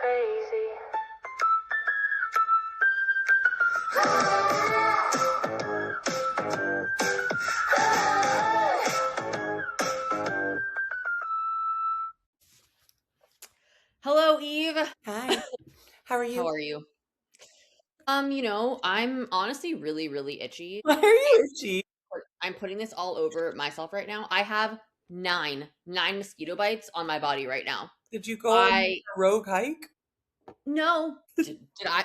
crazy. Hello, Eve. Hi. How are you? How are you? I'm honestly really, really itchy. Why are you itchy? I'm putting this all over myself right now. I have nine mosquito bites on my body right now. Did you go on a rogue hike? No. Did I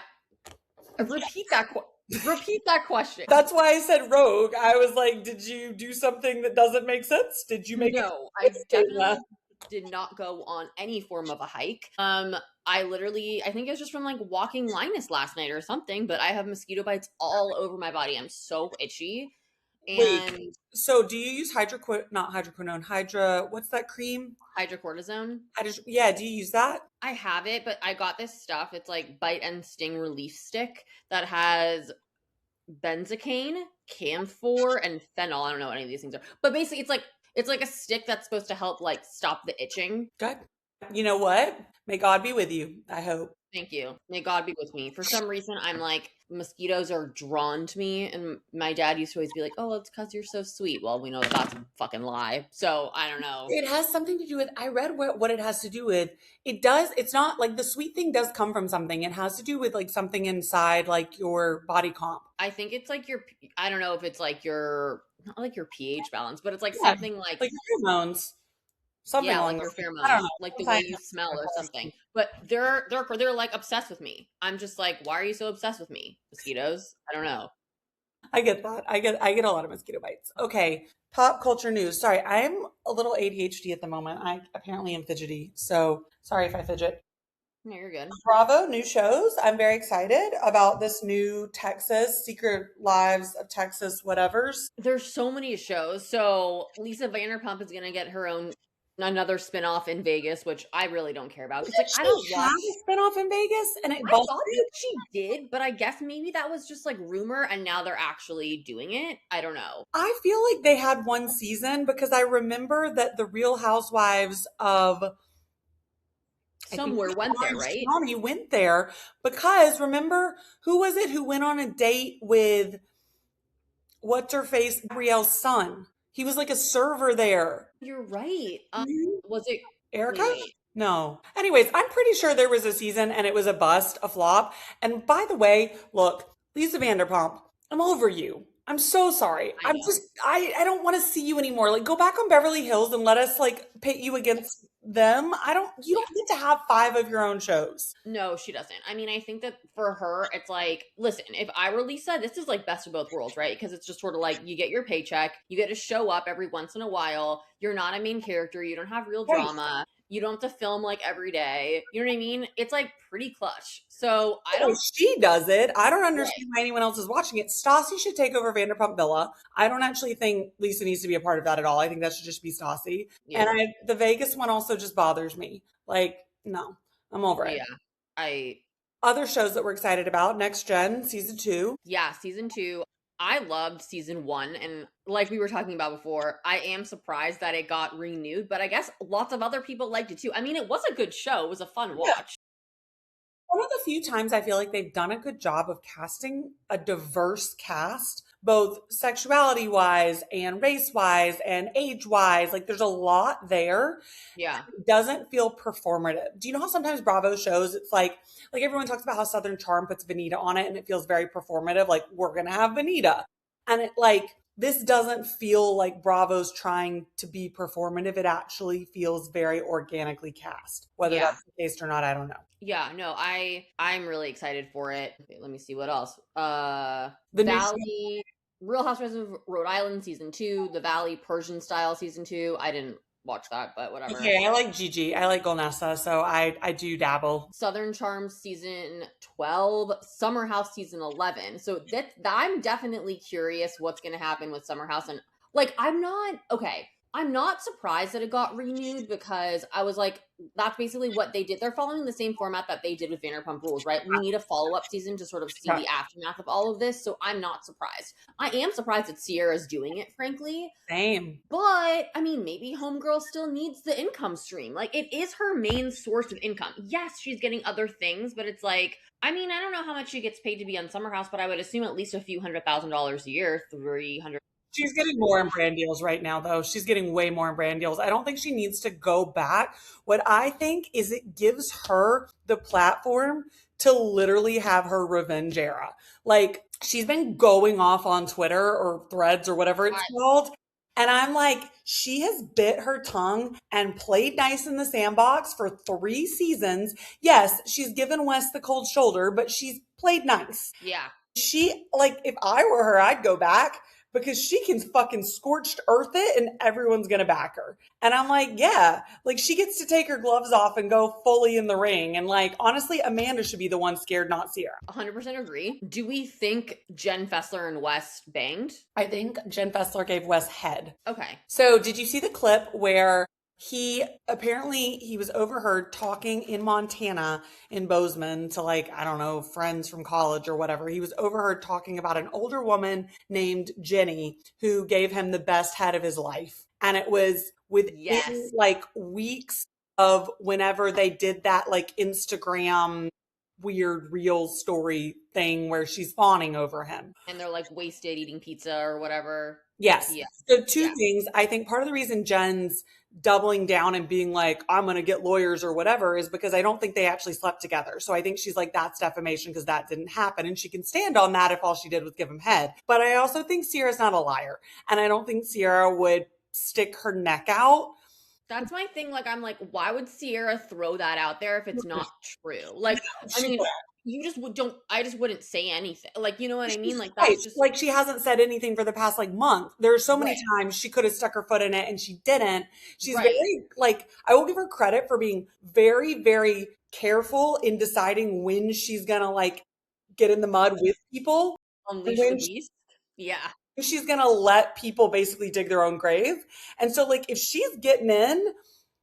repeat that question? That's why I said rogue. I was like, did you do something that doesn't make sense? Did you make No, I definitely did not go on any form of a hike. I think it was just from like walking Linus last night or something, but I have mosquito bites all over my body. I'm so itchy. And Wait, so do you use not hydroquinone, what's that cream? hydrocortisone. Yeah, do you use that? I have it, but I got this stuff. It's like bite and sting relief stick that has benzocaine, camphor, and phenol. I don't know what any of these things are, but basically, it's like a stick that's supposed to help like stop the itching. Good. You know what? May God be with you, I hope. Thank you. May God be with me. For some reason, I'm like, mosquitoes are drawn to me. And my dad used to always be like, oh, it's because you're so sweet. Well, we know that that's a fucking lie. So I don't know. It has something to do with, I read what it has to do with. It's not like the sweet thing does come from something. It has to do with like something inside like your body comp. I think it's like I don't know if it's like not like your pH balance, but it's like something like pheromones. Something yeah, like your pheromones, I don't know. like the way you smell or something. But they're like obsessed with me. I'm just like, why are you so obsessed with me? Mosquitoes? I don't know. I get that. I get a lot of mosquito bites. Okay, pop culture news. Sorry, I'm a little ADHD at the moment. I apparently am fidgety, so sorry if I fidget. No, you're good. Bravo, new shows. I'm very excited about this new Texas, Secret Lives of Texas, whatevers. There's so many shows. So Lisa Vanderpump is gonna get her own another spinoff in Vegas, which I really don't care about. It's like I don't have a spinoff in Vegas, and I thought that she did, but I guess maybe that was just like rumor, and now they're actually doing it. I don't know. I feel like they had one season because I remember that the Real Housewives of somewhere went there, right? County went there because remember who was it who went on a date with what's her face, Gabrielle's son? He was like a server there. You're right. Was it Erica? wait. No. Anyways, I'm pretty sure there was a season and it was a bust, a flop. And by the way, look, Lisa Vanderpump, I'm over you. I'm so sorry. I don't want to see you anymore. Like, go back on Beverly Hills and let us like pit you against them. You don't get to have 5 of your own shows. No, she doesn't. I mean, I think that for her, it's like, listen, if I were Lisa, this is like best of both worlds, right? Because it's just sort of like you get your paycheck, you get to show up every once in a while. You're not a main character. You don't have real drama. You don't have to film like every day. You know what I mean? It's like pretty clutch. So I don't. She does it. I don't understand why anyone else is watching it. Stassi should take over Vanderpump Villa. I don't actually think Lisa needs to be a part of that at all. I think that should just be Stassi. Yeah. And the Vegas one also just bothers me. Like, no, I'm over it. Yeah. Other shows that we're excited about, Next Gen, season 2. Yeah, season 2. I loved season 1, and like we were talking about before, I am surprised that it got renewed, but I guess lots of other people liked it too. I mean, it was a good show. It was a fun watch. One of the few times I feel like they've done a good job of casting a diverse cast, both sexuality-wise and race-wise and age-wise. Like, there's a lot there. Yeah. It doesn't feel performative. Do you know how sometimes Bravo shows, it's like everyone talks about how Southern Charm puts Vanita on it and it feels very performative. Like, we're going to have Vanita. And it this doesn't feel like Bravo's trying to be performative. It actually feels very organically cast. Whether that's the case or not, I don't know. Yeah, no, I'm really excited for it. Okay, let me see what else. The Valley, Real Housewives of Rhode Island season 2, The Valley Persian Style season 2. I didn't watch that, but whatever. Okay, I like Gigi. I like Golnessa, so I do dabble. Southern Charm season 12, Summer House season 11. So that I'm definitely curious what's going to happen with Summer House. And like, I'm not I'm not surprised that it got renewed because I was like, that's basically what they did. They're following the same format that they did with Vanderpump Rules, right? We need a follow up season to sort of see Yeah. the aftermath of all of this. So I'm not surprised. I am surprised that Ciara's doing it, frankly. Same. But I mean, maybe Homegirl still needs the income stream. Like, it is her main source of income. Yes, she's getting other things, but it's like, I mean, I don't know how much she gets paid to be on Summer House, but I would assume at least a few $100,000 a year, 300. She's getting more in brand deals right now, though. She's getting way more in brand deals. I don't think she needs to go back. What I think is it gives her the platform to literally have her revenge era. Like, she's been going off on Twitter or Threads or whatever it's called. And I'm like, she has bit her tongue and played nice in the sandbox for 3 seasons. Yes, she's given Wes the cold shoulder, but she's played nice. Yeah. She, like, if I were her, I'd go back because she can fucking scorched earth it and everyone's gonna back her. And I'm like, yeah, like she gets to take her gloves off and go fully in the ring. And like, honestly, Amanda should be the one scared, not Ciara. 100% agree. Do we think Jen Fessler and Wes banged? I think Jen Fessler gave Wes head. Okay. So did you see the clip where he was overheard talking in Montana in Bozeman to like, I don't know, friends from college or whatever. He was overheard talking about an older woman named Jenny who gave him the best head of his life. And it was within like weeks of whenever they did that like Instagram weird real story thing where she's fawning over him. And they're like wasted eating pizza or whatever. Yes. Yeah. So two things. I think part of the reason Jen's doubling down and being like, I'm going to get lawyers or whatever is because I don't think they actually slept together. So I think she's like, that's defamation because that didn't happen. And she can stand on that if all she did was give him head. But I also think Ciara's not a liar. And I don't think Ciara would stick her neck out. That's my thing. Like, I'm like, why would Ciara throw that out there if it's not true? Like, I mean, you just I just wouldn't say anything. Like, you know what I mean? Like, that's just like she hasn't said anything for the past like month. There are so many times she could have stuck her foot in it and she didn't. She's very like, I will give her credit for being very, very careful in deciding when she's gonna like get in the mud with people. Unleash the beast. She's gonna let people basically dig their own grave. And so like if she's getting in,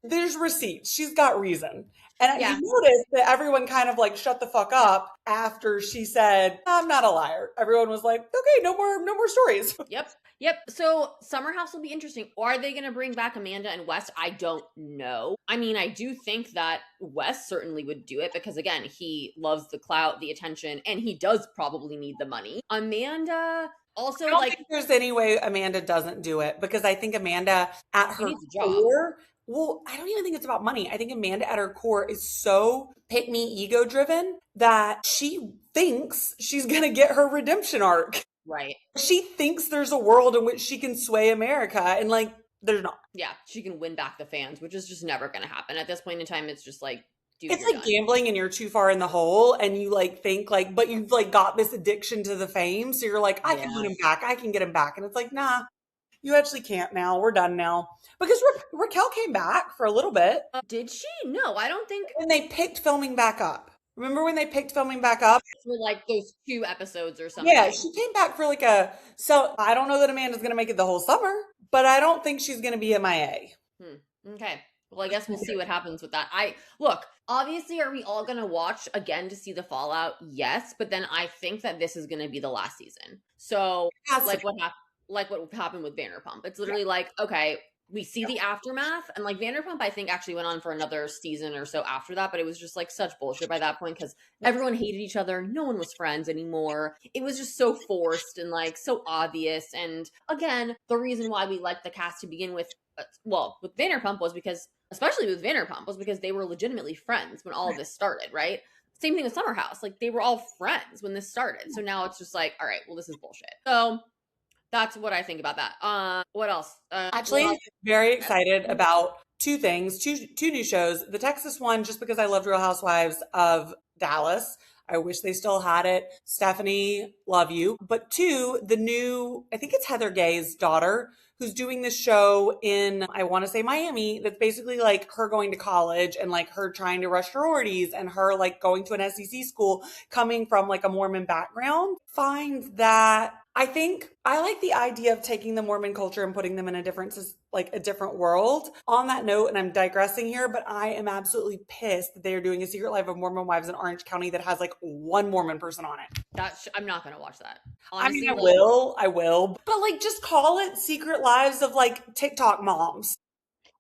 there's receipts. She's got reason. And you notice that everyone kind of like shut the fuck up after she said, I'm not a liar. Everyone was like, okay, no more stories. Yep. So Summer House will be interesting. Are they going to bring back Amanda and Wes? I don't know. I mean, I do think that Wes certainly would do it because, again, he loves the clout, the attention, and he does probably need the money. Amanda also, I don't think there's any way Amanda doesn't do it because I think Amanda at her core, well, I don't even think it's about money. I think Amanda at her core is so pick me ego driven that she thinks she's going to get her redemption arc. Right. She thinks there's a world in which she can sway America and like there's not. Yeah, she can win back the fans, which is just never going to happen. At this point in time, it's just like, dude, it's like gambling and you're too far in the hole and you like think like, but you've like got this addiction to the fame. So you're like, I can win him back. I can get him back. And it's like, nah, you actually can't now. We're done now. Because Raquel came back for a little bit. Did she? No, I don't think. When they picked filming back up. Remember when they picked filming back up? For like those 2 episodes or something. Yeah, she came back for like so I don't know that Amanda's going to make it the whole summer, but I don't think she's going to be MIA. Okay. Well, I guess we'll see what happens with that. Look, obviously, are we all going to watch again to see the fallout? Yes, but then I think that this is going to be the last season. So, like what happened with Vanderpump. It's literally like, okay, we see the aftermath, and like Vanderpump, I think actually went on for another season or so after that, but it was just like such bullshit by that point because everyone hated each other. No one was friends anymore. It was just so forced and like so obvious. And again, the reason why we liked the cast to begin with, with Vanderpump especially with Vanderpump, was because they were legitimately friends when all of this started, right? Same thing with Summer House. Like they were all friends when this started. So now it's just like, all right, well, this is bullshit. So that's what I think about that. What else? Actually, very excited about 2 things, two new shows. The Texas one, just because I loved Real Housewives of Dallas. I wish they still had it. Stephanie, love you. But 2, the new, I think it's Heather Gay's daughter, who's doing this show in, I want to say Miami, that's basically like her going to college and like her trying to rush sororities and her like going to an SEC school coming from like a Mormon background. Find that I think I like the idea of taking the Mormon culture and putting them in a different, like a different world. On that note, and I'm digressing here, but I am absolutely pissed that they are doing a Secret Life of Mormon Wives in Orange County that has like one Mormon person on it. I'm not gonna watch that. I mean, Honestly, like, I will, but like just call it Secret Lives of like TikTok moms.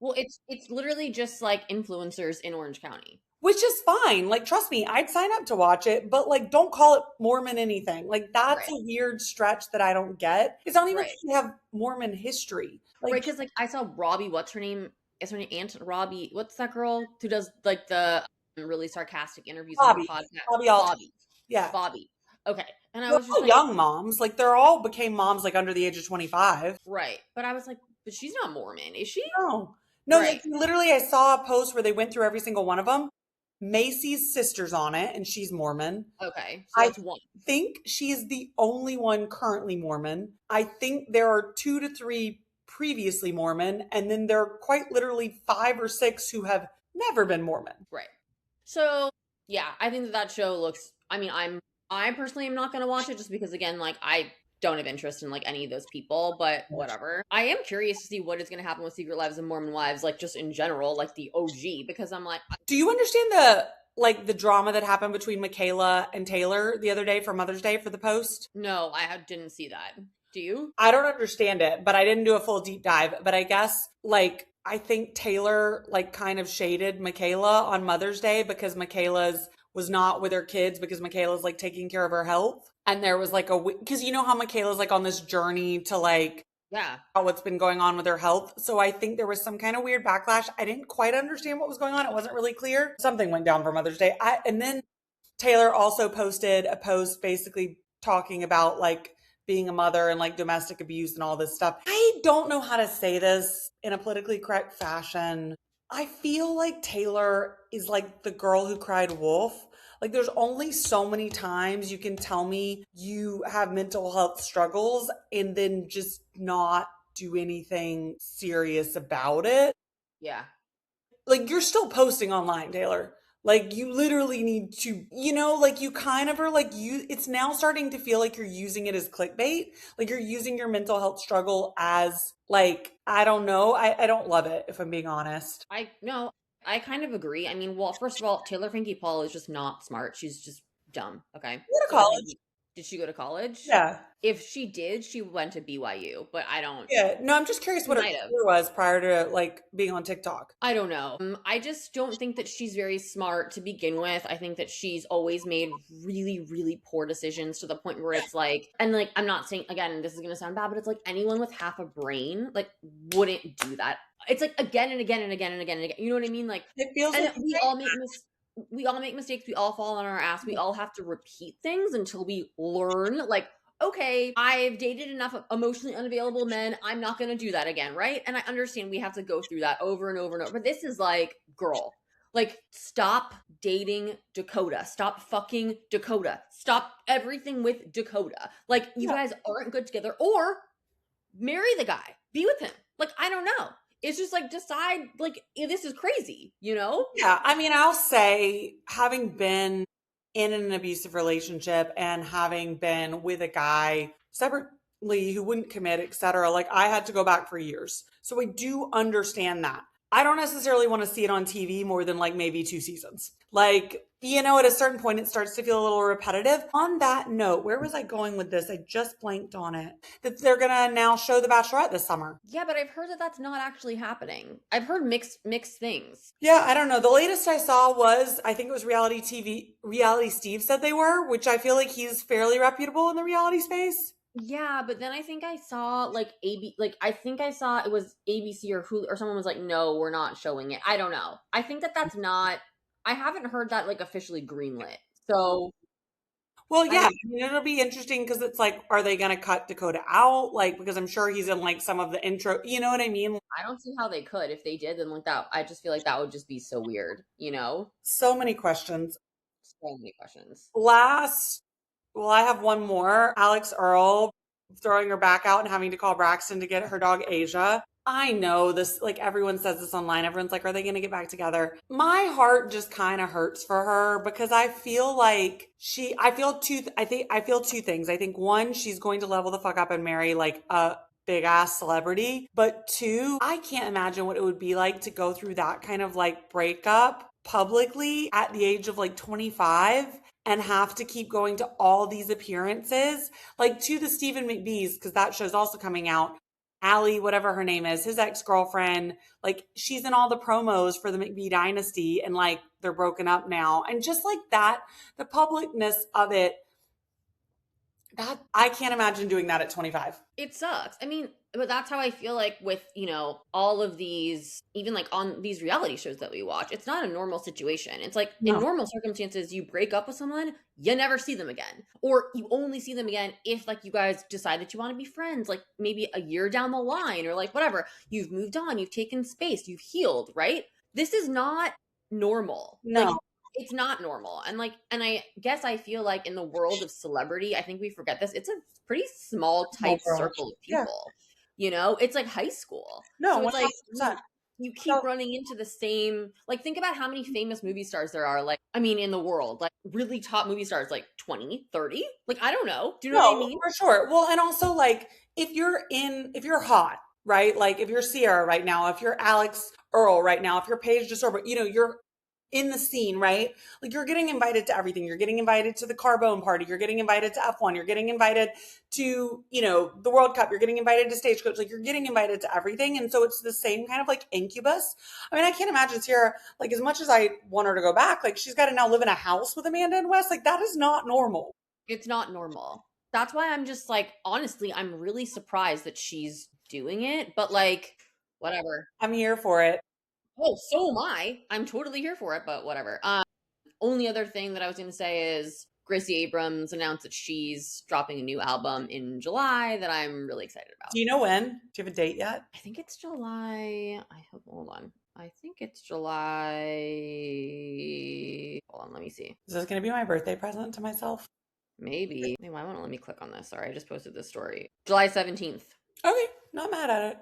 well, it's literally just like influencers in Orange County. Which is fine. Like, trust me, I'd sign up to watch it, but like, don't call it Mormon anything. Like, that's Right. a weird stretch that I don't get. It's not even Right. like they have Mormon history. Like, Right, because like I saw Robbie, what's her name? Is her name Aunt Robbie? What's that girl who does like the really sarcastic interviews on her Bobby, podcast? Bobby Alt, Bobby. yeah. Bobby. Okay. And I They're was just all like, young moms. Like, they're all became moms like under the age of 25. right. But I was like, but she's not Mormon, is she? No, no, like Right. literally, I saw a post where they went through every single one of them. Macy's sister's on it, and she's Mormon. Okay. So I that's one. think she's the only one currently Mormon. I think there are 2 to 3 previously Mormon, and then there are quite literally 5 or 6 who have never been Mormon. Right. So yeah, I think that show looks. I mean, I personally am not going to watch it just because again, like I don't have interest in like any of those people, but whatever. I am curious to see what is going to happen with Secret Lives of Mormon Wives, like just in general, like the OG, because I'm like, Do you understand the drama that happened between Michaela and Taylor the other day for Mother's Day for the post? no, didn't see that. Do you? I don't understand it, but I didn't do a full deep dive. But I guess like I think Taylor like kind of shaded Michaela on Mother's Day because Michaela's was not with her kids because Michaela's like taking care of her health. And there was like because you know how Michaela's like on this journey to like Yeah. what's been going on with her health. So I think there was some kind of weird backlash. I didn't quite understand what was going on. It wasn't really clear. Something went down for Mother's Day. And then Taylor also posted a post basically talking about like being a mother and like domestic abuse and all this stuff. I don't know how to say this in a politically correct fashion. I feel like Taylor is like the girl who cried wolf. Like there's only so many times you can tell me you have mental health struggles and then just not do anything serious about it. Yeah. Like you're still posting online, Taylor. Like you literally need to, like you kind of are like it's now starting to feel like you're using it as clickbait. Like you're using your mental health struggle as like, I don't know. I don't love it if I'm being honest. I no, I kind of agree. I mean, well, first of all, Taylor Frankie Paul is just not smart. She's just dumb. Okay. Go to So I think college. did she go to college? Yeah. If she did, she went to BYU, but I don't. Yeah. No, I'm just curious what her Might have. career was prior to like being on TikTok. I don't know. I just don't think that she's very smart to begin with. I think that she's always made really, really poor decisions to the point where it's like, and like, I'm not saying, again, this is going to sound bad, but it's like anyone with half a brain, like, wouldn't do that. It's like again and again and again and again and again. You know what I mean? Like, It feels and like we all make mistakes. We all fall on our ass. We all have to repeat things until we learn, like, okay, I've dated enough emotionally unavailable men. I'm not going to do that again, right? And I understand we have to go through that over and over and over. But this is like, girl, like, stop dating Dakota. Stop fucking Dakota. Stop everything with Dakota. Like, you guys aren't good together. Or marry the guy. Be with him. Like, I don't know. It's just like decide, like, this is crazy, you know? Yeah, I mean, I'll say having been in an abusive relationship and having been with a guy separately who wouldn't commit, etc., like I had to go back for years. So I do understand that. I don't necessarily want to see it on TV more than like maybe 2 seasons. Like, at a certain point, it starts to feel a little repetitive. On that note, where was I going with this? I just blanked on it. That they're going to now show The Bachelorette this summer. Yeah, but I've heard that that's not actually happening. I've heard mixed things. Yeah, I don't know. The latest I saw was, I think it was Reality TV, Reality Steve said they were, which I feel like he's fairly reputable in the reality space. Yeah, but then I think I saw like I think I saw it was ABC or Hulu or someone was like, no, we're not showing it. I don't know. I think that that's not. I haven't heard that like officially greenlit. So, Well, yeah, I mean, it'll be interesting because it's like, are they going to cut Dakota out? Like, because I'm sure he's in like some of the intro, you know what I mean? I don't see how they could. If they did, then like that, I just feel like that would just be so weird, you know? So many questions. So many questions. Well, I have one more. Alex Earl throwing her back out and having to call Braxton to get her dog Asia. I know this, like everyone says this online. Everyone's like, are they going to get back together? My heart just kind of hurts for her because I feel like I feel two things. I think one, she's going to level the fuck up and marry like a big ass celebrity. But two, I can't imagine what it would be like to go through that kind of like breakup publicly at the age of like 25 and have to keep going to all these appearances, like to the Stephen McBees, because that show's also coming out. Allie, whatever her name is, his ex-girlfriend, like she's in all the promos for the McBee dynasty and like they're broken up now. And just like that, the publicness of it, that I can't imagine doing that at 25. It sucks. I mean, but that's how I feel like with, all of these, even like on these reality shows that we watch, it's not a normal situation. It's like in No. normal circumstances, you break up with someone, you never see them again. Or you only see them again if like you guys decide that you want to be friends, like maybe a year down the line or like whatever. You've moved on, you've taken space, you've healed, right? This is not normal. Like No. it's not normal. And I guess I feel like in the world of celebrity, I think we forget this. It's a pretty small, tight circle of Yeah. people. It's like high school. No, So it's like 100%. you keep running into the same, like, think about how many famous movie stars there are, like, I mean, in the world, like really top movie stars, like 20, 30. Like, I don't know. Do you know what I No, mean? for sure. Well, and also like if you're hot, right? Like if you're Ciara right now, if you're Alex Earl right now, if you're Paige DeSorbo, you're in the scene, right? Like you're getting invited to everything. You're getting invited to the Carbone party. You're getting invited to F1. You're getting invited to, the World Cup. You're getting invited to Stagecoach. Like you're getting invited to everything. And so it's the same kind of like incubus. I mean, I can't imagine Ciara, like as much as I want her to go back, like she's got to now live in a house with Amanda and Wes. Like that is not normal. It's not normal. That's why I'm just like, honestly, I'm really surprised that she's doing it, but like, whatever. I'm here for it. Oh, so am I. I'm totally here for it, but whatever. Only other thing that I was going to say is Gracie Abrams announced that she's dropping a new album in July that I'm really excited about. Do you know when? Do you have a date yet? I think it's July. Hold on. I think it's July. Hold on, let me see. Is this going to be my birthday present to myself? Maybe. Why won't it let me click on this? Sorry, I just posted this story. July 17th. Okay, not mad at it.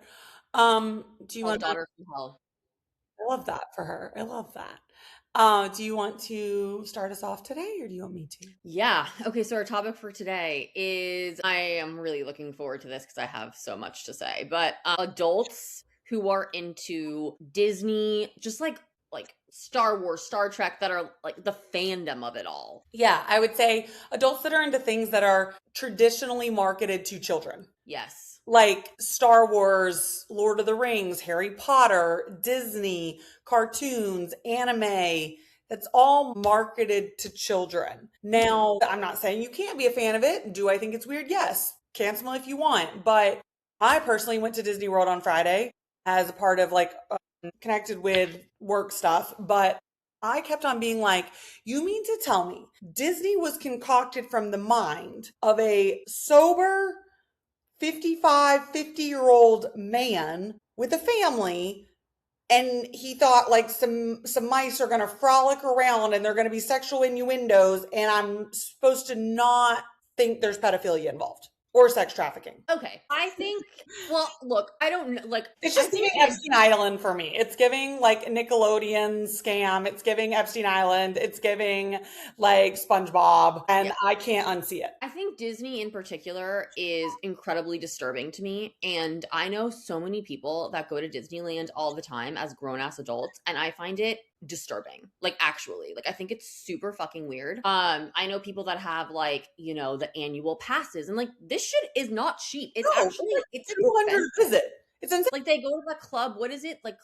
Do you want Daughter from Hell? I love that for her. I love that. Do you want to start us off today or do you want me to? Yeah. Okay, so our topic for today is, I am really looking forward to this because I have so much to say, but adults who are into Disney, just like Star Wars, Star Trek, that are like the fandom of it all. Yeah, I would say adults that are into things that are traditionally marketed to children. Yes. Like Star Wars, Lord of the Rings, Harry Potter, Disney, cartoons, anime. That's all marketed to children. Now, I'm not saying you can't be a fan of it. Do I think it's weird? Yes. Cancel if you want. But I personally went to Disney World on Friday as a part of like connected with work stuff. But I kept on being like, you mean to tell me Disney was concocted from the mind of a sober 50-year-old man with a family, and he thought like some mice are going to frolic around and they're going to be sexual innuendos, and I'm supposed to not think there's pedophilia involved or sex trafficking. Okay. I think, well, look, I don't know, like, it's just giving Epstein Island for me. It's giving like Nickelodeon scam. It's giving Epstein Island. It's giving like SpongeBob, and yeah. I can't unsee it. I think Disney in particular is incredibly disturbing to me. And I know so many people that go to Disneyland all the time as grown-ass adults, and I find it disturbing. Like, actually, like, I think it's super fucking weird. I know people that have like, the annual passes, and like this shit is not cheap. It's actually it's 200 visit. It's insane. Like they go to the club. What is it? Like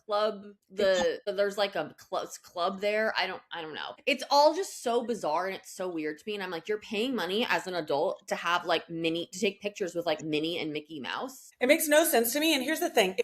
there's like a club there. I don't know. It's all just so bizarre and it's so weird to me. And I'm like, you're paying money as an adult to have like to take pictures with like Minnie and Mickey Mouse. It makes no sense to me. And here's the thing.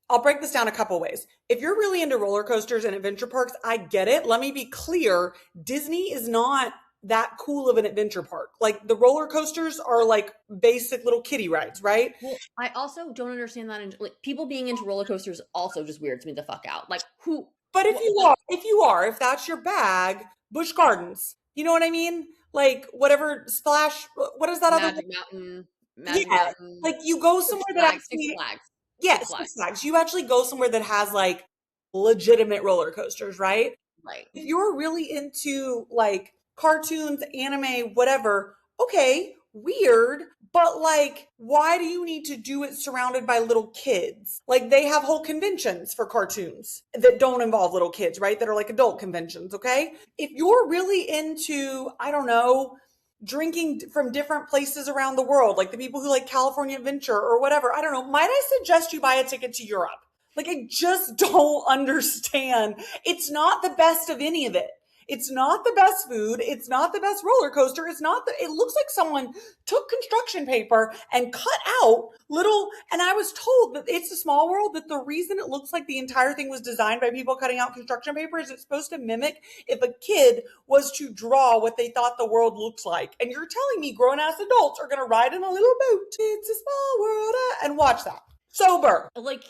I'll break this down a couple ways. If you're really into roller coasters and adventure parks, I get it. Let me be clear. Disney is not that cool of an adventure park. Like the roller coasters are like basic little kiddie rides, right? Well, I also don't understand that. Like people being into roller coasters also just weirds me the fuck out. Like who? But if if that's your bag, Busch Gardens, you know what I mean? Like whatever Splash, what is that Magic other Mountain? Magic Mountain. Like you go somewhere that actually, Six Flags. Six Yes, Flags. Six Flags. You actually go somewhere that has like legitimate roller coasters, right? Right. If you're really into like cartoons, anime, whatever, okay, weird, but like, why do you need to do it surrounded by little kids? Like, they have whole conventions for cartoons that don't involve little kids, right? That are like adult conventions, okay? If you're really into, I don't know, drinking from different places around the world, like the people who like California Adventure or whatever, I don't know, might I suggest you buy a ticket to Europe? Like, I just don't understand. It's not the best of any of it. It's not the best food. It's not the best roller coaster. It looks like someone took construction paper and cut out little, and I was told that it's a small world, that the reason it looks like the entire thing was designed by people cutting out construction paper is it's supposed to mimic if a kid was to draw what they thought the world looks like. And you're telling me grown ass adults are going to ride in a little boat. It's a small world. And watch that. Sober. Like,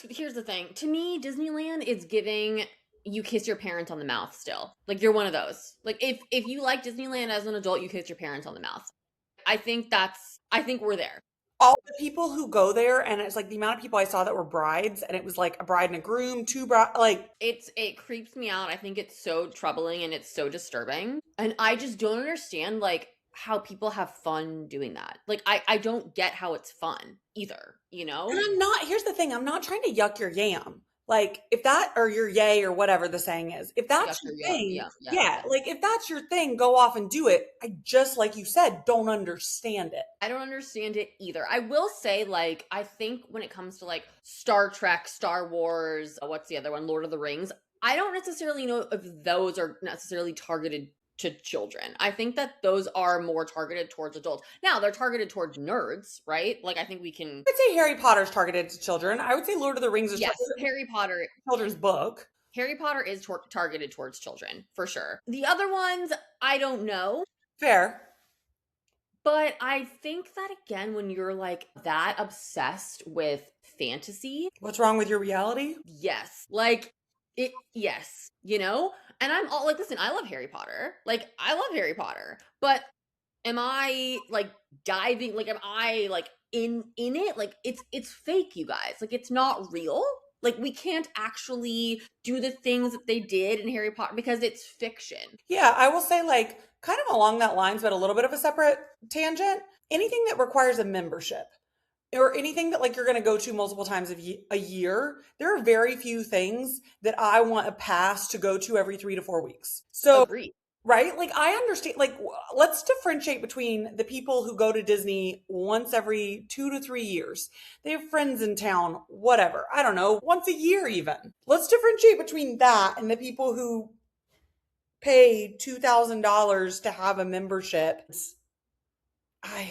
here's the thing. To me, Disneyland is giving you kiss your parents on the mouth still. Like, you're one of those. Like, if you like Disneyland as an adult, you kiss your parents on the mouth. I think we're there. All the people who go there, and it's like the amount of people I saw that were brides, and it was like a bride and a groom, two bride, like It creeps me out. I think it's so troubling and it's so disturbing. And I just don't understand like how people have fun doing that. Like I don't get how it's fun either, you know? and here's the thing, I'm not trying to yuck your yam. Like, if that, or your yay, or whatever the saying is, if that's your thing, yeah, like if that's your thing, go off and do it. I just, like you said, don't understand it. I don't understand it either. I will say, like, I think when it comes to like Star Trek, Star Wars, what's the other one? Lord of the Rings, I don't necessarily know if those are necessarily targeted to children. I think that those are more targeted towards adults. Now, they're targeted towards nerds, right? Like, I think we can. I'd say Harry Potter's targeted to children. I would say Lord of the Rings is Yes, Harry Potter. Children's book. Harry Potter is targeted towards children, for sure. The other ones, I don't know. Fair. But I think that, again, when you're like that obsessed with fantasy. What's wrong with your reality? Yes. Like, yes, you know? And I'm all like, listen, I love Harry Potter. Like, I love Harry Potter. But am I like diving, like, am I like in it? Like, it's fake, you guys. Like, it's not real. Like, we can't actually do the things that they did in Harry Potter because it's fiction. Yeah, I will say, like, kind of along that lines, but a little bit of a separate tangent. Anything that requires a membership or anything that like you're going to go to multiple times a year, there are very few things that I want a pass to go to every 3 to 4 weeks. So, Agreed. right? Like, I understand, like, let's differentiate between the people who go to Disney once every 2 to 3 years. They have friends in town, whatever. I don't know, once a year even. Let's differentiate between that and the people who pay $2,000 to have a membership. I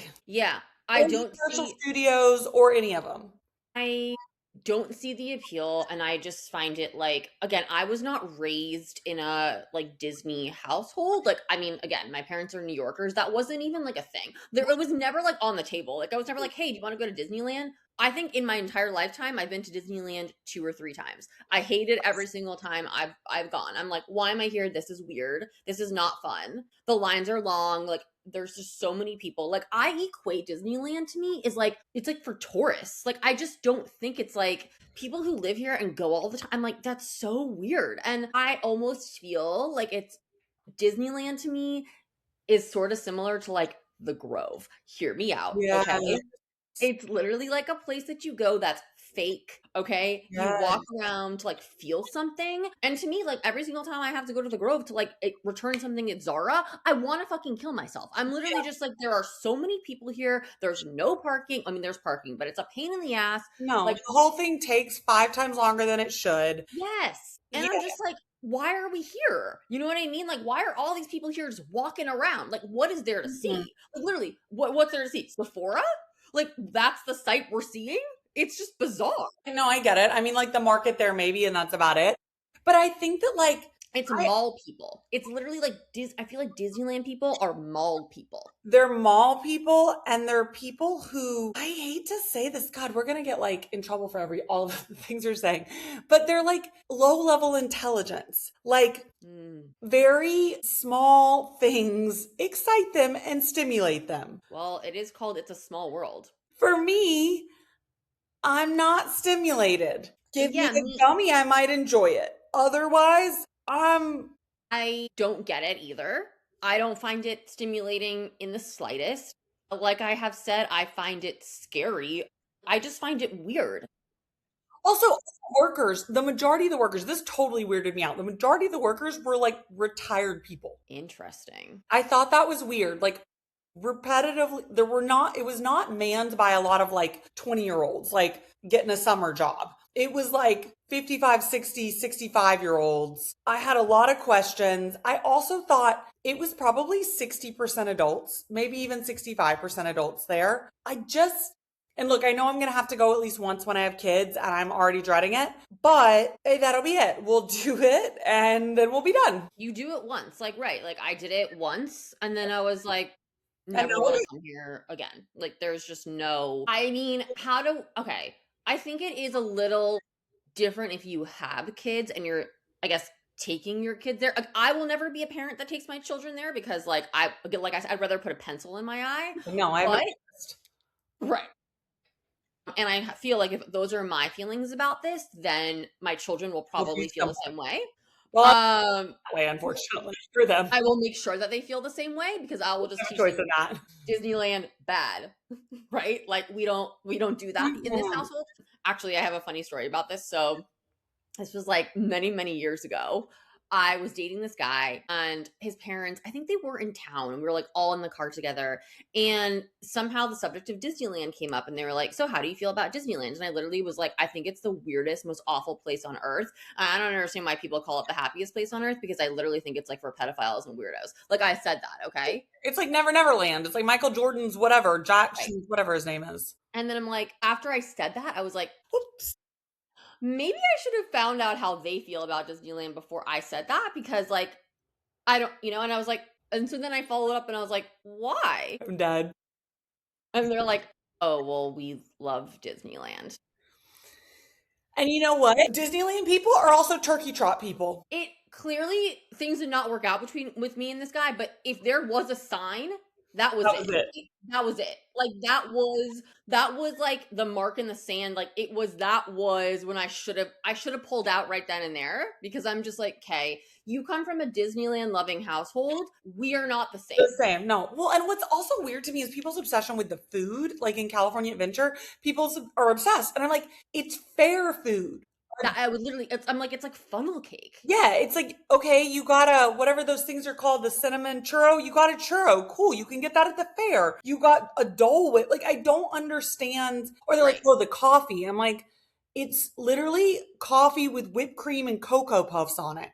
don't Universal see Studios or any of them. I don't see the appeal, and I just find it like, again, I was not raised in a like Disney household. Like, I mean, again, my parents are New Yorkers. That wasn't even like a thing. It was never like on the table. Like, I was never like, hey, do you want to go to Disneyland? I think in my entire lifetime, I've been to Disneyland 2 or 3 times. I hate it every single time I've gone. I'm like, why am I here? This is weird. This is not fun. The lines are long. Like, there's just so many people. Like, I equate Disneyland to me is like, it's like for tourists. Like, I just don't think it's like people who live here and go all the time. I'm like, that's so weird. And I almost feel like it's Disneyland to me is sort of similar to like the Grove. Hear me out. Yeah. Okay. It's literally like a place that you go that's fake, okay? You walk around to like feel something. And to me, like every single time I have to go to the Grove to like return something at Zara, I want to fucking kill myself. I'm literally just like, there are so many people here. There's no parking. I mean, there's parking, but it's a pain in the ass. No, like the whole thing takes 5 times longer than it should. Yes. And I'm just like, why are we here? You know what I mean? Like, why are all these people here just walking around? Like, what is there to see? Like, literally, what's there to see? Sephora? Like, that's the sight we're seeing? It's just bizarre. No, I get it. I mean, like the market there maybe, and that's about it. But I think that like it's mall people. It's literally like I feel like Disneyland people are mall people. They're mall people, and they're people who, I hate to say this, God, we're gonna get like in trouble for all of the things you're saying, but they're like low level intelligence. Like very small things excite them and stimulate them. Well, it is called It's a Small World. For me, I'm not stimulated. Give me Yeah, a gummy, I might enjoy it. Otherwise, I don't get it either. I don't find it stimulating in the slightest. Like I have said, I find it scary. I just find it weird. also workers, the majority of the workers, this totally weirded me out. The majority of the workers were like retired people. Interesting. I thought that was weird. Like repetitively, it was not manned by a lot of like 20-year-olds, like getting a summer job. It was like 55, 60, 65 year olds. I had a lot of questions. I also thought it was probably 60% adults, maybe even 65% adults there. And look, I know I'm going to have to go at least once when I have kids and I'm already dreading it, but hey, that'll be it. We'll do it and then we'll be done. You do it once, like right. Like I did it once and then I was like, And never want to come here again. Like there's just no, I mean, okay. I think it is a little different if you have kids and you're, I guess, taking your kids there. Like, I will never be a parent that takes my children there because like I said, I'd rather put a pencil in my eye. no, I But haven't. right. And I feel like if those are my feelings about this, then my children will probably feel the same way. Well, Um, that way, unfortunately, for them. I will make sure that they feel the same way because I will just No teach choice them in that. Disneyland bad, right? Like we don't do that in this household. Actually, I have a funny story about this. So this was like many years ago. I was dating this guy and his parents, I think they were in town and we were like all in the car together. And somehow the subject of Disneyland came up and they were like, so how do you feel about Disneyland? And I literally was like, I think it's the weirdest, most awful place on earth. I don't understand why people call it the happiest place on earth because I literally think it's like for pedophiles and weirdos. Like I said that, okay? It's like Never Never Land. It's like Michael Jordan's whatever, Right. whatever his name is. And then I'm like, after I said that, I was like, Oops. maybe I should have found out how they feel about Disneyland before I said that because, like, I don't, and I was like, and so then I followed up and I was like, why? I'm dead. And they're like, oh, well, we love Disneyland. And you know what? Disneyland people are also turkey trot people. It clearly, things did not work out with me and this guy, but if there was a sign, that was it. That was it. Like that was like the mark in the sand. Like that was when I should have pulled out right then and there because I'm just like, okay, you come from a Disneyland loving household. We are not the same. The same. No. Well, and what's also weird to me is people's obsession with the food. Like in California Adventure, people are obsessed. And I'm like, it's fair food. That I would literally, I'm like, it's like funnel cake. Yeah, it's like, okay, you got a, whatever those things are called, the cinnamon churro, you got a churro. Cool, you can get that at the fair. You got a Dole Whip. Like, I don't understand. Or they're like, oh, the coffee. I'm like, it's literally coffee with whipped cream and Cocoa Puffs on it.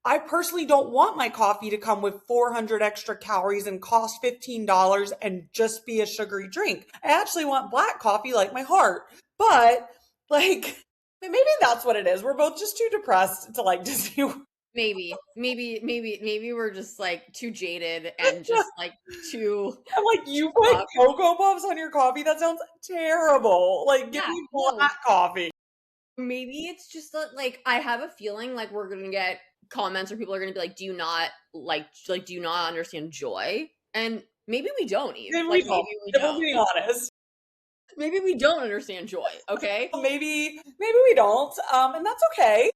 I personally don't want my coffee to come with 400 extra calories and cost $15 and just be a sugary drink. I actually want black coffee like my heart. But, like, maybe that's what it is. We're both just too depressed to like Disney. Maybe we're just like too jaded and just like too. I'm like, you put Cocoa Puffs on your coffee? That sounds terrible. Like, give me black coffee. Maybe it's just like I have a feeling like we're gonna get comments or people are gonna be like, do you not do you not understand joy? And maybe we don't even. Maybe we don't. Being honest. Maybe we don't understand joy, okay? Maybe we don't. And that's okay.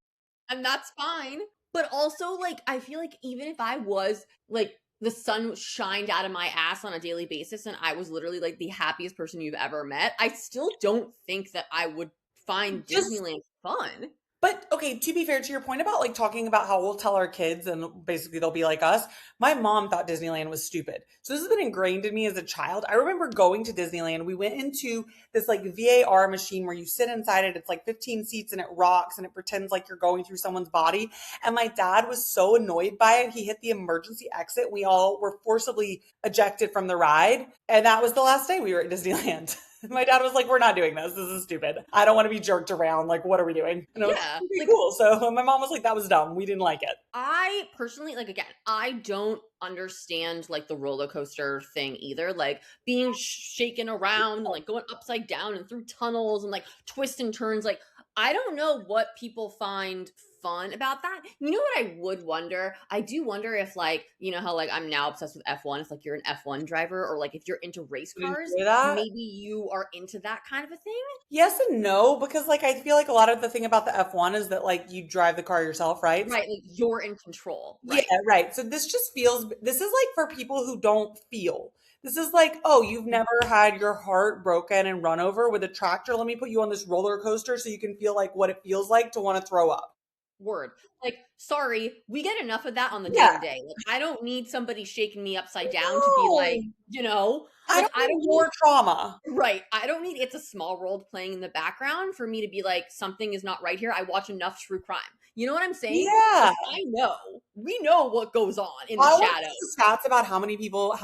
And that's fine. But also, like, I feel like even if I was, like, the sun shined out of my ass on a daily basis and I was literally, like, the happiest person you've ever met, I still don't think that I would find Disneyland fun. But okay, to be fair to your point about like talking about how we'll tell our kids and basically they'll be like us, my mom thought Disneyland was stupid. So this has been ingrained in me as a child. I remember going to Disneyland. We went into this like VAR machine where you sit inside it. It's like 15 seats and it rocks and it pretends like you're going through someone's body. And my dad was so annoyed by it. He hit the emergency exit. We all were forcibly ejected from the ride. And that was the last day we were at Disneyland. My dad was like, we're not doing this. This is stupid. I don't want to be jerked around. Like, what are we doing? And it was pretty cool. So my mom was like, that was dumb. We didn't like it. I personally, like, again, I don't understand like the roller coaster thing either. Like being shaken around and like going upside down and through tunnels and like twists and turns. Like, I don't know what people find fun about that. You know what I would wonder? I do wonder if, like, you know how, like, I'm now obsessed with F1. If, like, you're an F1 driver, or, like, if you're into race You cars, enjoy that? maybe you are into that kind of a thing. Yes and no, because like I feel like a lot of the thing about the F1 is that like you drive the car yourself, right? Right, like, you're in control, Yeah, right? right. So this is like for people who don't feel. This is like, oh, you've never had your heart broken and run over with a tractor. Let me put you on this roller coaster so you can feel like what it feels like to want to throw up. Word. Like, sorry, we get enough of that on the Yeah. day-to-day. Like, I don't need somebody shaking me upside down to be No. like, you know, I like, don't need more trauma. right. I don't need It's a Small World playing in the background for me to be like, something is not right here. I watch enough true crime. You know what I'm saying? Yeah. Like, we know what goes on in I the want shadows. the stats about how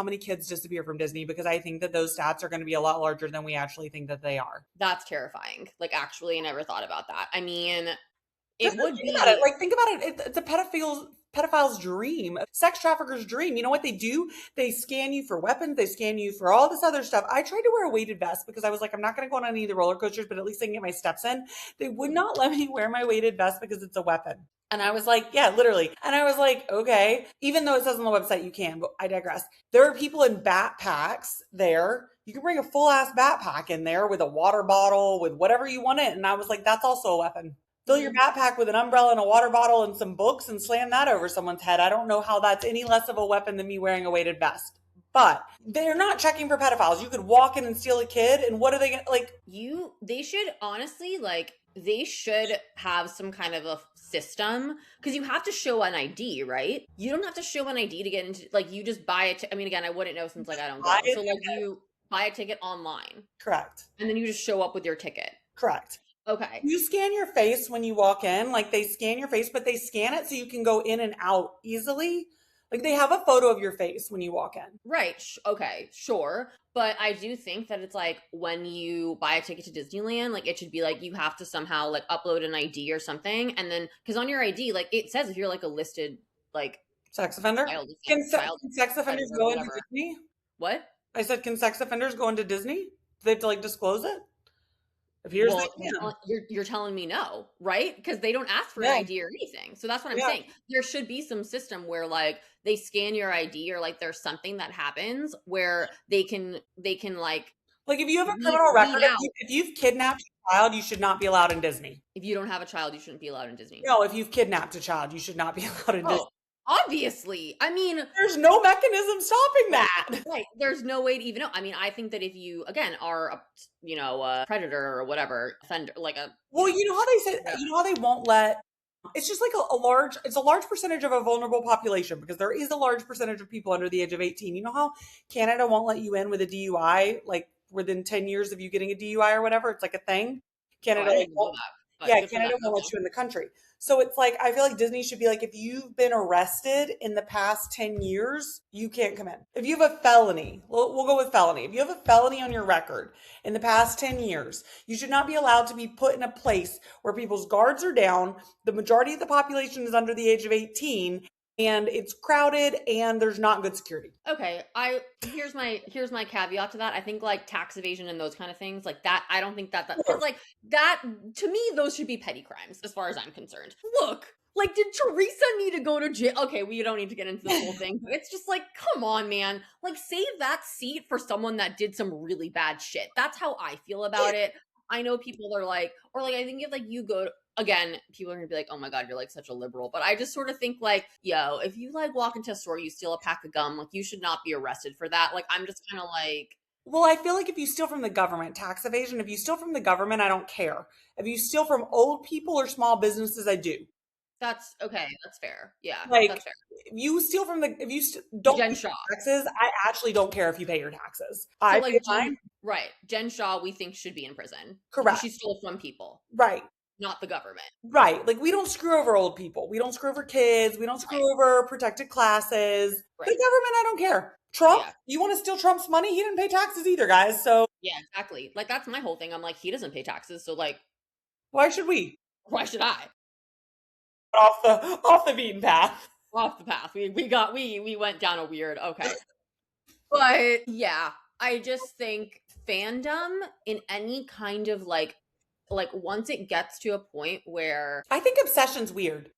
many kids disappear from Disney, because I think that those stats are going to be a lot larger than we actually think that they are. That's terrifying. Like, actually, I never thought about that. I mean, Just it would think be. about it. Like, think about it. It's a pedophile's dream, a sex trafficker's dream. You know what they do? They scan you for weapons. They scan you for all this other stuff. I tried to wear a weighted vest because I was like, I'm not going to go on any of the roller coasters, but at least I can get my steps in. They would not let me wear my weighted vest because it's a weapon. And I was like, yeah, literally. And I was like, okay, even though it says on the website you can, but I digress. There are people in backpacks there. You can bring a full ass backpack in there with a water bottle, with whatever you want in. And I was like, that's also a weapon. Fill your backpack with an umbrella and a water bottle and some books and slam that over someone's head. I don't know how that's any less of a weapon than me wearing a weighted vest. But they're not checking for pedophiles. You could walk in and steal a kid, and what are they gonna like? They should honestly, like, they should have some kind of a system, because you have to show an ID, right? You don't have to show an ID to get into, like, you just buy it. I mean, again, I wouldn't know since, like, I don't go. So, like, you buy a ticket online. Correct. And then you just show up with your ticket. Correct. Okay. You scan your face when you walk in. Like, they scan your face, but they scan it so you can go in and out easily. Like, they have a photo of your face when you walk in. Right. Okay, sure. But I do think that it's like, when you buy a ticket to Disneyland, like, it should be like, you have to somehow like upload an ID or something. And then, because on your ID, like, it says if you're like a listed, like, sex offender. Can sex offenders go into Disney? What? I said, can sex offenders go into Disney? Do they have to like disclose it? Appears they can. You're telling me no, right? Because they don't ask for an ID or anything. So that's what I'm saying. There should be some system where like they scan your ID, or like there's something that happens where they can like if you have a criminal record, if you've kidnapped a child, you should not be allowed in Disney. If you don't have a child, you shouldn't be allowed in Disney. No, if you've kidnapped a child, you should not be allowed in Disney. Obviously. I mean, there's no mechanism stopping that. Right. There's no way to even know. I mean, I think that if you, again, are a predator or whatever, offender, like a... Well, you know how they say, you know how they won't let... It's just like it's a large percentage of a vulnerable population, because there is a large percentage of people under the age of 18. You know how Canada won't let you in with a DUI, like within 10 years of you getting a DUI or whatever? It's like a thing. Canada won't let you in the country. So it's like, I feel like Disney should be like, if you've been arrested in the past 10 years, you can't come in. If you have a felony, we'll go with felony. If you have a felony on your record in the past 10 years, you should not be allowed to be put in a place where people's guards are down, the majority of the population is under the age of 18, and it's crowded and there's not good security. Okay, here's my caveat to that. I think like tax evasion and those kind of things like that, I don't think that like that, to me, those should be petty crimes as far as I'm concerned. Look, like, did Teresa need to go to jail? Okay, we don't need to get into this whole thing, but it's just like, come on, man. Like, save that seat for someone that did some really bad shit. That's how I feel about it. I know people are like, or like, I think if like you go to, again, people are gonna be like, oh my God, you're like such a liberal. But I just sort of think like, yo, if you like walk into a store, you steal a pack of gum, like you should not be arrested for that. Like, I'm just kind of like... Well, I feel like if you steal from the government, tax evasion, if you steal from the government, I don't care. If you steal from old people or small businesses, I do. That's okay. That's fair. Yeah, like, that's fair. If you steal from don't Jen pay Shaw taxes, I actually don't care if you pay your taxes. So like right. Jen Shaw, we think should be in prison. Correct. She stole from people. Right. Not the government. Right. Like, we don't screw over old people. We don't screw over kids. We don't screw over protected classes. Right. The government, I don't care. Trump, you want to steal Trump's money? He didn't pay taxes either, guys. So yeah, exactly. Like, that's my whole thing. I'm like, he doesn't pay taxes, so like, why should we? Why should I? Off the beaten path. Off the path. We went down a weird, okay. But yeah, I just think fandom in any kind of like like once it gets to a point where I think obsession's weird.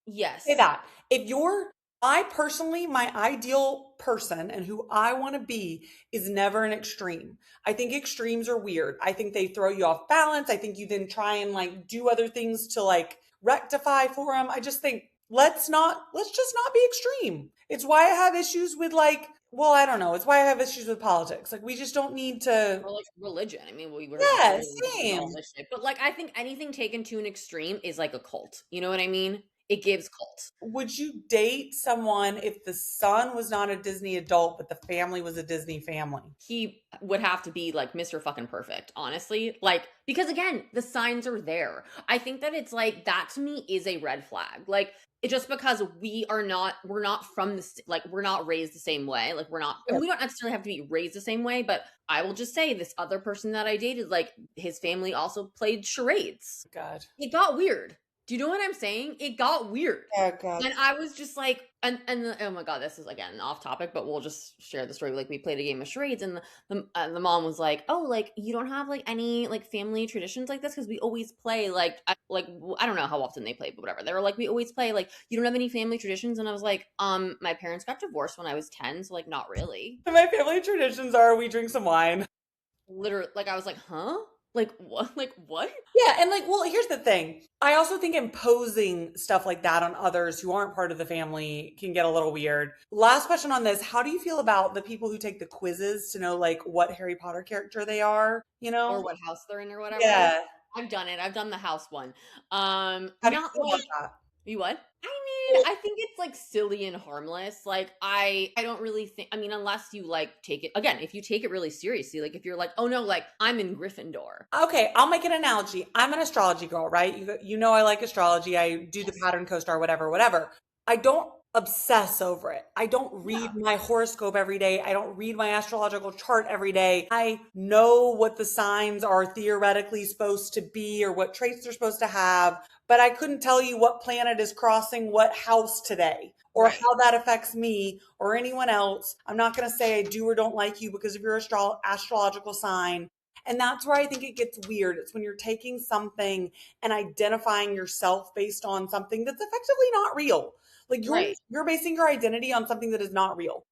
yes. Say that. If you're, I personally, my ideal person and who I want to be is never an extreme. I think extremes are weird. I think they throw you off balance. I think you then try and like do other things to like rectify for them. I just think let's just not be extreme. It's why I have issues with like, well, I don't know. It's why I have issues with politics. Like we just don't need to. Or like religion. I mean, we were Yeah, literally just same. all this shit. But like I think anything taken to an extreme is like a cult. You know what I mean? It gives cult. Would you date someone if the son was not a Disney adult, but the family was a Disney family? He would have to be like Mr. fucking perfect, honestly. Like, because again, the signs are there. I think that it's like that to me is a red flag. Like, it's just because we're not from this, like, we're not raised the same way. Like, we're not, and we don't necessarily have to be raised the same way, but I will just say this other person that I dated, like, his family also played charades. God. It got weird. Do you know what I'm saying? It got weird. Oh God. And I was just like, oh my God, this is again off topic, but we'll just share the story. Like we played a game of charades, and the mom was like, "Oh, like you don't have like any like family traditions like this because we always play like I don't know how often they play, but whatever." They were like, "We always play like you don't have any family traditions," and I was like, my parents got divorced when I was 10, so like not really." My family traditions are we drink some wine. Literally, like I was like, "Huh." Like what? Like what? Yeah, and like, well, here's the thing. I also think imposing stuff like that on others who aren't part of the family can get a little weird. Last question on this. How do you feel about the people who take the quizzes to know like what Harry Potter character they are, you know? Or what house they're in or whatever. Yeah. I've done it. I've done the house one. How do you Not feel like about that? you what? I mean, I think it's like silly and harmless. Like I don't really think I mean, unless you like take it again, if you take it really seriously, like if you're like, oh no, like I'm in Gryffindor. Okay, I'll make an analogy. I'm an astrology girl, right? You know I like astrology. I do the pattern co-star, whatever, whatever. I don't obsess over it. I don't read my horoscope every day. I don't read my astrological chart every day. I know what the signs are theoretically supposed to be or what traits they're supposed to have, but I couldn't tell you what planet is crossing what house today or Right. how that affects me or anyone else. I'm not going to say I do or don't like you because of your astrological sign. And that's where I think it gets weird. It's when you're taking something and identifying yourself based on something that's effectively not real. Like Right. you're basing your identity on something that is not real.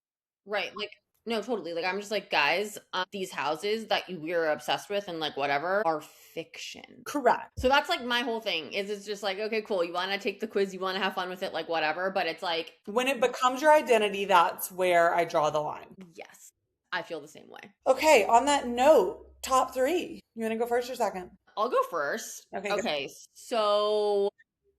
Right. Like no, totally. Like I'm just like, guys, these houses that we're obsessed with and like whatever are fiction. Correct. So that's like my whole thing is it's just like, okay, cool. You want to take the quiz, you want to have fun with it, like whatever. But it's like, When it becomes your identity, that's where I draw the line. yes, I feel the same way. Okay, on that note, top 3. You want to go first or second? I'll go first. Okay, good. Okay, so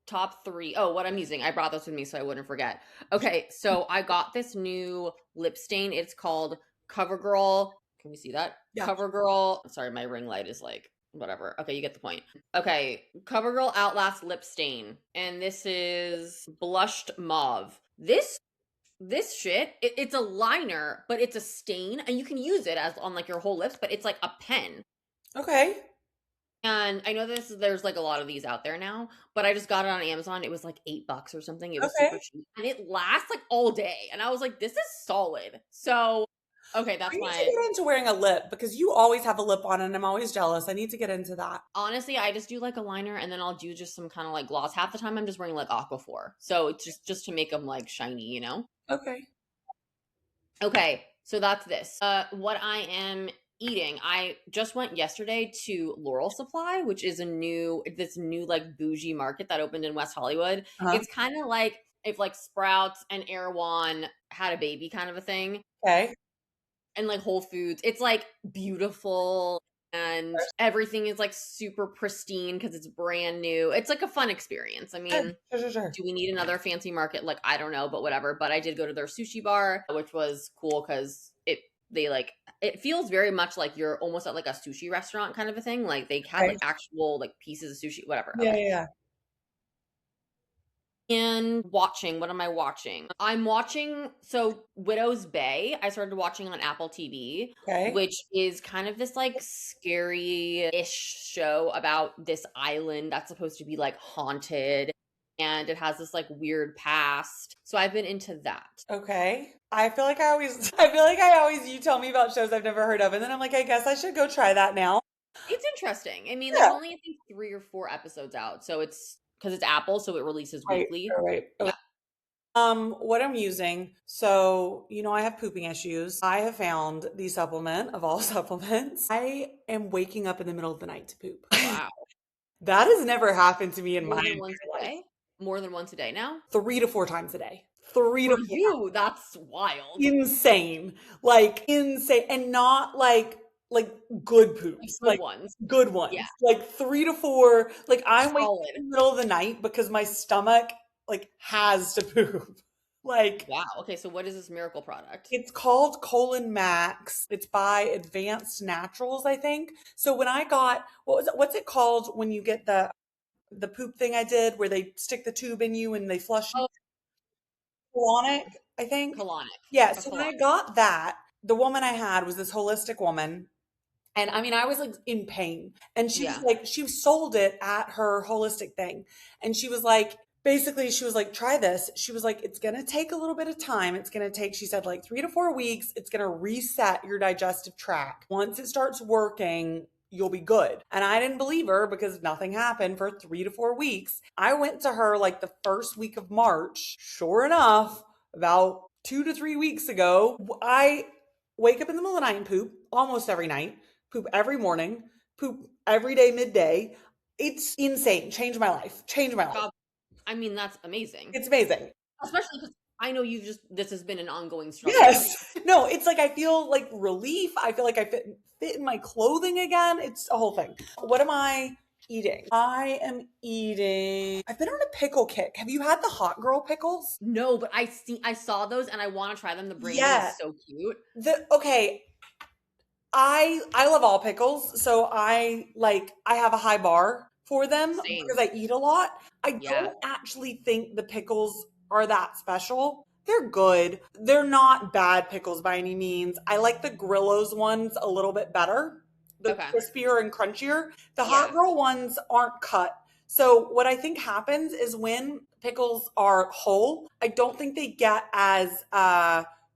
top 3. Oh, what I'm using. I brought this with me so I wouldn't forget. Okay, so I got this new lip stain. It's called CoverGirl. Can we see that? Yeah. CoverGirl. Sorry, my ring light is like whatever. Okay, you get the point. Okay, CoverGirl Outlast lip stain, and this is blushed mauve. This shit, it's a liner, but it's a stain, and you can use it as on like your whole lips, but it's like a pen. Okay. And I know there's like a lot of these out there now, but I just got it on Amazon. It was like $8 or something. It was Okay. super cheap. And it lasts like all day. And I was like, this is solid. So okay, that's I need my to get into wearing a lip because you always have a lip on and I'm always jealous. I need to get into that. honestly, I just do like a liner and then I'll do just some kind of like gloss. Half the time I'm just wearing like Aquaphor. So it's just to make them like shiny, you know? Okay. Okay, so that's this. What I am eating, I just went yesterday to Laurel Supply, which is this new like bougie market that opened in West Hollywood. Uh-huh. It's kind of like if like Sprouts and Erewhon had a baby kind of a thing, Okay. and like Whole Foods. It's like beautiful and everything is like super pristine because it's brand new. It's like a fun experience. I mean, Sure. do we need another fancy market? Like, I don't know, but whatever. But I did go to their sushi bar, which was cool because it feels very much like you're almost at like a sushi restaurant kind of a thing. Like they had like actual like pieces of sushi, whatever. Yeah. And watching, what am I watching? I'm watching Widow's Bay. I started watching on Apple TV, Okay. which is kind of this like scary-ish show about this island that's supposed to be like haunted, and it has this like weird past. So I've been into that. Okay. I feel like I always you tell me about shows I've never heard of and then I'm like, I guess I should go try that now. It's interesting. I mean, there's Yeah. only I think 3 or 4 episodes out, so it's because it's Apple, so it releases Right, weekly. right. Okay. Yeah. What I'm using. So, I have pooping issues. I have found the supplement of all supplements. I am waking up in the middle of the night to poop. Wow. That has never happened to me in my More than once entire a life. day? More than once a day now? 3 to 4 times a day. Three to For four. you, that's wild. Insane. Like insane. And not like good Like poops. good Like ones. good Yeah. ones. Like 3 to 4. Like I'm waking up Solid. in the middle of the night because my stomach like has to poop. Like Wow. Okay, so what is this miracle product? it's called Colon Max. It's by Advanced Naturals, I think. So when I got what's it called when you get the poop thing I did where they stick the tube in you and they flush you? Oh, Colonic, I think. colonic. Yeah, A so when I colonic. got that, the woman I had was this holistic woman. And I mean, I was like in pain. And she was Yeah. like, she sold it at her holistic thing. And she was like, basically, she was like, try this. She was like, it's going to take a little bit of time. It's going to take, she said, like 3 to 4 weeks. It's going to reset your digestive tract. Once it starts working, you'll be good. And I didn't believe her because nothing happened for 3 to 4 weeks. I went to her like the first week of March. Sure enough, about 2 to 3 weeks ago, I wake up in the middle of the night and poop almost every night, poop every morning, poop every day midday. It's insane. Changed my life. Changed my life. God, I mean, that's amazing. It's amazing. Especially because I know this has been an ongoing struggle for you. Yes. No, it's like I feel like relief. I feel like I fit in my clothing again. It's a whole thing. What am I eating? I've been on a pickle kick. Have you had the hot girl pickles? No, but I saw those and I want to try them. The branding Yeah. is so cute. Okay, I love all pickles, so I have a high bar for them Same. because I eat a lot. I Yeah. don't actually think the pickles are that special. They're good. They're not bad pickles by any means. I like the Grillo's ones a little bit better. The Okay. crispier and crunchier. The Yeah. hot girl ones aren't cut. So what I think happens is when pickles are whole, I don't think they get as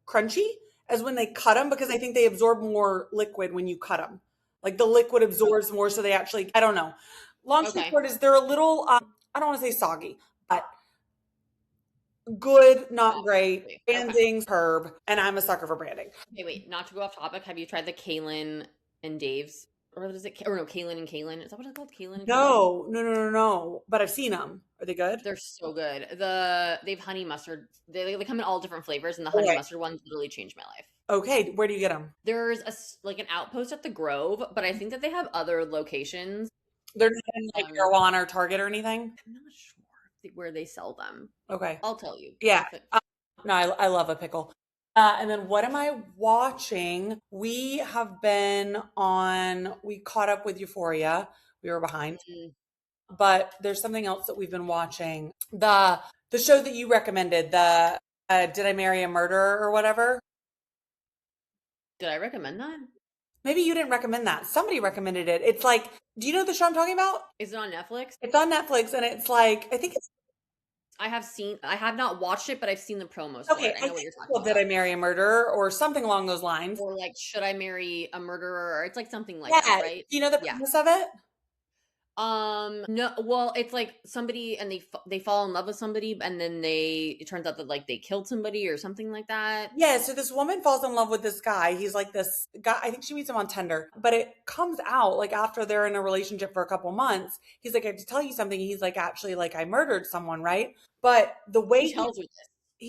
crunchy as when they cut them because I think they absorb more liquid when you cut them. Like the liquid absorbs more, so they actually, I don't know. Long story Okay. short is they're a little, I don't want to say soggy, but good, not great. Okay. Branding's herb, and I'm a sucker for branding. Okay, wait, not to go off topic. Have you tried the Kaylin and Dave's? Or what is it? Or no, Kaylin and Kaylin. Is that what it's called? Kaylin and Kaylin? No. But I've seen them. Are they good? They're so good. They've honey mustard. They come in all different flavors, and the honey mustard ones literally changed my life. Okay, where do you get them? There's an outpost at the Grove, but I think that they have other locations. They're not in like Marijuana or Target or anything? I'm not sure where they sell them. Okay. I'll tell you. Yeah. No, I love a pickle. And then what am I watching? We caught up with Euphoria. We were behind. But there's something else that we've been watching. The show that you recommended, the Did I Marry a Murderer or whatever? Did I recommend that? Maybe you didn't recommend that. Somebody recommended it. It's like, do you know the show I'm talking about? Is it on Netflix? It's on Netflix and it's like, I think it's I have not watched it, but I've seen the promos for okay. it. I know what you're talking Well, about. Did I Marry a Murderer or something along those lines? Or like, should I marry a murderer? Or it's like something like that, right? Do you know the premise of it? No, well, it's like somebody and they fall in love with somebody and then it turns out that like they killed somebody or something like that. Yeah, so this woman falls in love with this guy. He's like this guy, I think she meets him on Tinder, but it comes out like after they're in a relationship for a couple months, he's like, I have to tell you something. He's like, actually, like I murdered someone, right? But the way he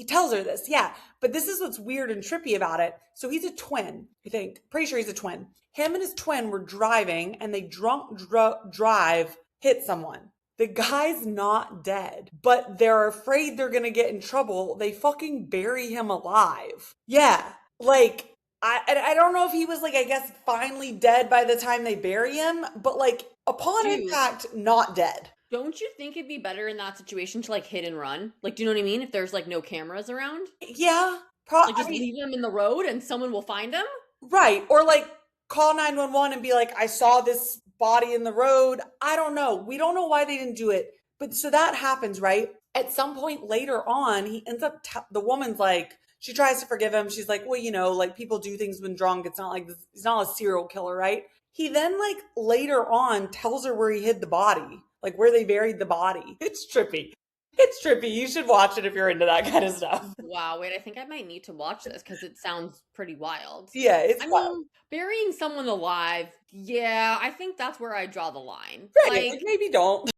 tells her this, yeah. But this is what's weird and trippy about it. So he's a twin, I think. Pretty sure he's a twin. Him and his twin were driving and they drive hit someone. The guy's not dead, but they're afraid they're going to get in trouble. They fucking bury him alive. Yeah. Like, I don't know if he was like, I guess, finally dead by the time they bury him, but like upon impact, not dead. Don't you think it'd be better in that situation to like hit and run? Like, do you know what I mean? If there's like no cameras around? Yeah. Like just leave them in the road and someone will find them? Right. Or like call 911 and be like, I saw this body in the road. I don't know. We don't know why they didn't do it. But so that happens, right? At some point later on, he ends up, the woman's like, she tries to forgive him. She's like, well, like people do things when drunk. It's not like he's not a serial killer, right? He then, like, later on tells her where he hid the body, like where they buried the body. It's trippy. It's trippy. You should watch it if you're into that kind of stuff. Wow, wait, I think I might need to watch this because it sounds pretty wild. Yeah, it's I wild. mean, burying someone alive, yeah, I think that's where I draw the line. Right, like, maybe don't.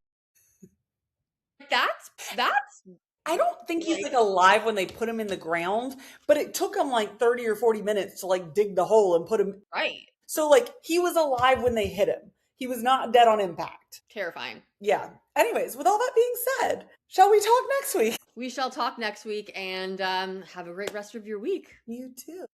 That's I don't think he's, like like, alive when they put him in the ground, but it took him, like, 30 or 40 minutes to, like, dig the hole and put him. right. So, like, he was alive when they hit him. He was not dead on impact. Terrifying. Yeah. Anyways, with all that being said, shall we talk next week? We shall talk next week and have a great rest of your week. You too.